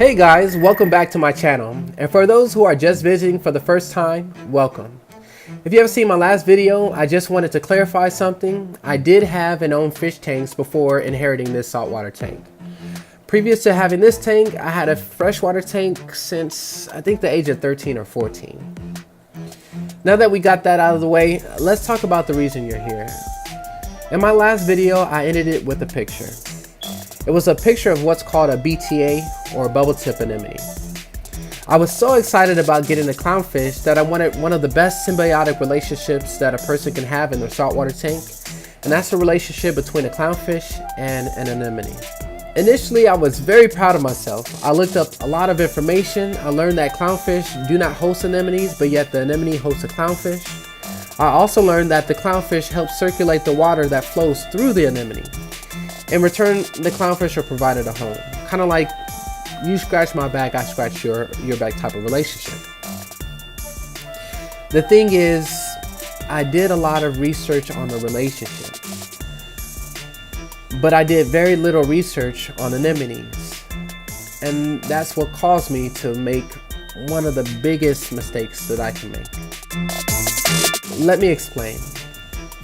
Hey guys, welcome back to my channel. And for those who are just visiting for the first time, welcome. If you haven't seen my last video, I just wanted to clarify something. I did have and own fish tanks before inheriting this saltwater tank. Previous to having this tank, I had a freshwater tank since I think the age of 13 or 14. Now that we got that out of the way, let's talk about the reason you're here. In my last video, I ended it with a picture. It was a picture of what's called a BTA, or bubble tip anemone. I was so excited about getting a clownfish that I wanted one of the best symbiotic relationships that a person can have in their saltwater tank, and that's the relationship between a clownfish and an anemone. Initially, I was very proud of myself. I looked up a lot of information. I learned that clownfish do not host anemones, but yet the anemone hosts a clownfish. I also learned that the clownfish helps circulate the water that flows through the anemone. In return, the clownfish are provided a home. Kind of like you scratch my back, I scratch your back type of relationship. The thing is, I did a lot of research on the relationship, but I did very little research on anemones. And that's what caused me to make one of the biggest mistakes that I can make. Let me explain.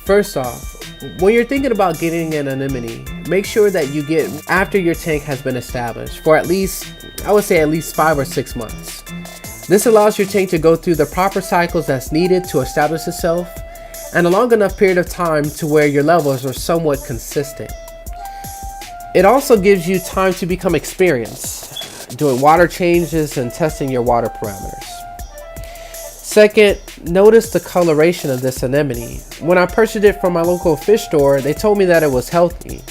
First off, when you're thinking about getting an anemone, make sure that you get after your tank has been established for at least, I would say at least 5 or 6 months. This allows your tank to go through the proper cycles that's needed to establish itself, and a long enough period of time to where your levels are somewhat consistent. It also gives you time to become experienced, doing water changes and testing your water parameters. Second, notice the coloration of this anemone. When I purchased it from my local fish store, they told me that it was healthy,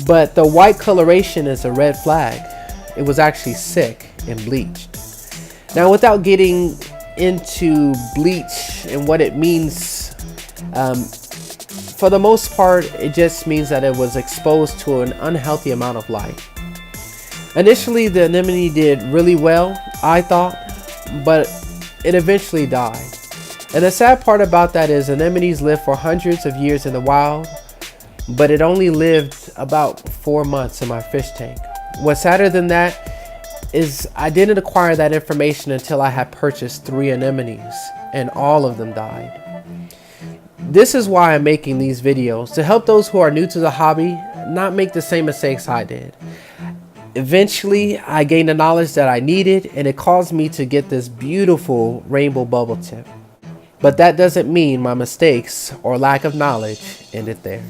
but the white coloration is a red flag. It was actually sick and bleached. Now, without getting into bleach and what it means, for the most part, it just means that it was exposed to an unhealthy amount of light. Initially, the anemone did really well, I thought, but it eventually died. And the sad part about that is anemones live for hundreds of years in the wild, but it only lived about 4 months in my fish tank. What's sadder than that is I didn't acquire that information until I had purchased 3 anemones, and all of them died. This is why I'm making these videos, to help those who are new to the hobby not make the same mistakes I did. Eventually, I gained the knowledge that I needed, and it caused me to get this beautiful rainbow bubble tip. But that doesn't mean my mistakes or lack of knowledge ended there.